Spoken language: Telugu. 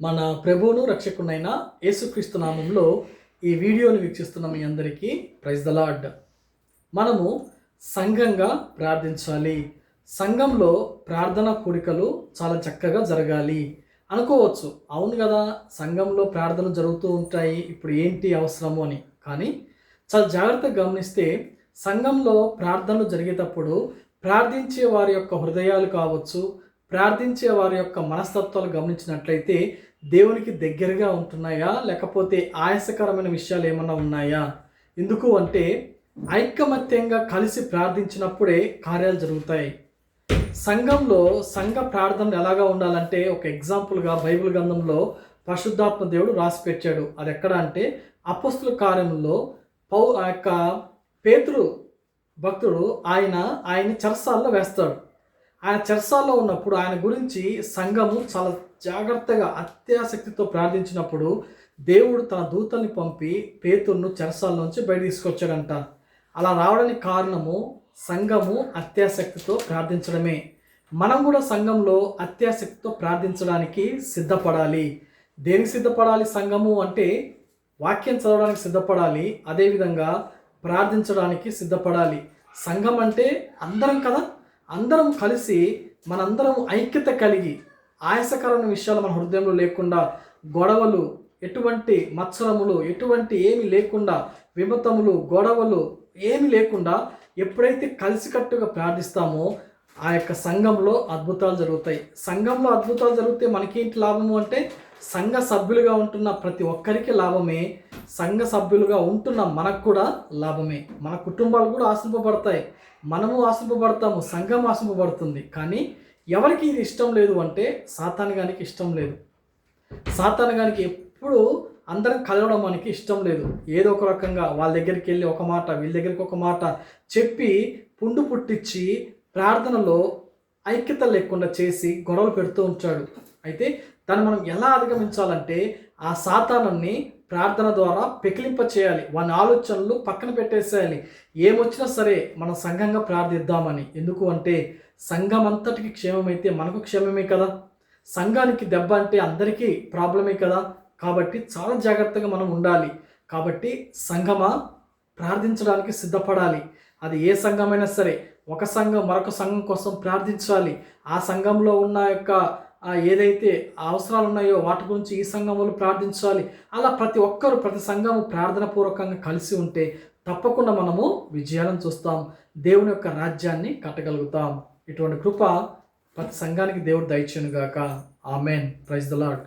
మన ప్రభువును రక్షకునైన యేసుక్రీస్తు నామంలో ఈ వీడియోని వీక్షిస్తున్న మీ అందరికీ ప్రైజ్ ద లార్డ్. మనము సంఘంగా ప్రార్థించాలి. సంఘంలో ప్రార్థన కూడికలు చాలా చక్కగా జరగాలి అనుకోవచ్చు. అవును కదా, సంఘంలో ప్రార్థనలు జరుగుతూ ఉంటాయి, ఇప్పుడు ఏంటి అవసరము అని. కానీ చాలా జాగ్రత్తగా గమనిస్తే సంఘంలో ప్రార్థనలు జరిగేటప్పుడు ప్రార్థించే వారి యొక్క హృదయాలు కావచ్చు, ప్రార్థించే వారి యొక్క మనస్తత్వాలు గమనించినట్లయితే దేవునికి దగ్గరగా ఉంటున్నాయా, లేకపోతే ఆయాసకరమైన విషయాలు ఏమన్నా ఉన్నాయా? ఎందుకు అంటే ఐకమత్యంగా కలిసి ప్రార్థించినప్పుడే కార్యాలు జరుగుతాయి. సంఘంలో సంఘ ప్రార్థనలు ఎలాగా ఉండాలంటే ఒక ఎగ్జాంపుల్గా బైబిల్ గ్రంథంలో పరిశుద్ధాత్మ దేవుడు రాసి పెట్టాడు. అది ఎక్కడ అంటే అపొస్తలుల కార్యంలో ఆ యొక్క పేతురు భక్తుడు ఆయన చెరసాల్లో వేస్తాడు. ఆయన చెరసాల్లో ఉన్నప్పుడు ఆయన గురించి సంఘము చాలా జాగ్రత్తగా అత్యాసక్తితో ప్రార్థించినప్పుడు దేవుడు తన దూతల్ని పంపి పేతురును చెరసాల్లోంచి బయట తీసుకొచ్చాడంట. అలా రావడానికి కారణము సంఘము అత్యాసక్తితో ప్రార్థించడమే. మనం కూడా సంఘంలో అత్యాసక్తితో ప్రార్థించడానికి సిద్ధపడాలి. దేనికి సిద్ధపడాలి? సంఘము అంటే వాక్యం చదవడానికి సిద్ధపడాలి, అదేవిధంగా ప్రార్థించడానికి సిద్ధపడాలి. సంఘం అంటే అందరం కదా, అందరం కలిసి మనందరం ఐక్యత కలిగి ఆయాసకరమైన విషయాలు మన హృదయంలో లేకుండా, గొడవలు, ఎటువంటి మత్సరములు, ఎటువంటి ఏమి లేకుండా, విమతములు, గొడవలు ఏమి లేకుండా ఎప్పుడైతే కలిసికట్టుగా ప్రార్థిస్తామో ఆ యొక్క సంఘంలో అద్భుతాలు జరుగుతాయి. సంఘంలో అద్భుతాలు జరిగితే మనకేంటి లాభము అంటే సంఘ సభ్యులుగా ఉంటున్న ప్రతి ఒక్కరికి లాభమే, సంఘ సభ్యులుగా ఉంటున్న మనకు కూడా లాభమే. మన కుటుంబాలు కూడా ఆశింపబడతాయి, మనము ఆశింపబడతాము, సంఘం ఆశింపబడుతుంది. కానీ ఎవరికి ఇది ఇష్టం లేదు అంటే సాతానుగానికి ఇష్టం లేదు. సాతానుగానికి ఎప్పుడు అందరం కలవడం మనకి ఇష్టం లేదు. ఏదో ఒక రకంగా వాళ్ళ దగ్గరికి వెళ్ళి ఒక మాట, వీళ్ళ దగ్గరికి ఒక మాట చెప్పి పుండు పుట్టించి ప్రార్థనలో ఐక్యత లేకుండా చేసి గొడవలు పెడుతూ ఉంటాడు. అయితే దాన్ని మనం ఎలా అధిగమించాలంటే ఆ సాతానుని ప్రార్థన ద్వారా పెకిలింప చేయాలి. వాని ఆలోచనలు పక్కన పెట్టేసేయాలి. ఏమొచ్చినా సరే మనం సంఘంగా ప్రార్థిద్దామని. ఎందుకు అంటే సంఘం అంతటికి క్షేమమైతే మనకు క్షేమమే కదా. సంఘానికి దెబ్బ అంటే అందరికీ ప్రాబ్లమే కదా. కాబట్టి చాలా జాగ్రత్తగా మనం ఉండాలి. కాబట్టి సంఘమా ప్రార్థించడానికి సిద్ధపడాలి. అది ఏ సంఘమైనా సరే, ఒక సంఘం మరొక సంఘం కోసం ప్రార్థించాలి. ఆ సంఘంలో ఉన్న యొక్క ఏదైతే అవసరాలు ఉన్నాయో వాటి గురించి ఈ సంఘం వాళ్ళు ప్రార్థించాలి. అలా ప్రతి ఒక్కరు ప్రతి సంఘము ప్రార్థన పూర్వకంగా కలిసి ఉంటే తప్పకుండా మనము విజయాలను చూస్తాం, దేవుని యొక్క రాజ్యాన్ని కట్టగలుగుతాం. ఇటువంటి కృప ప్రతి సంఘానికి దేవుడు దయచేయును గాక. ఆమెన్. Praise the lord.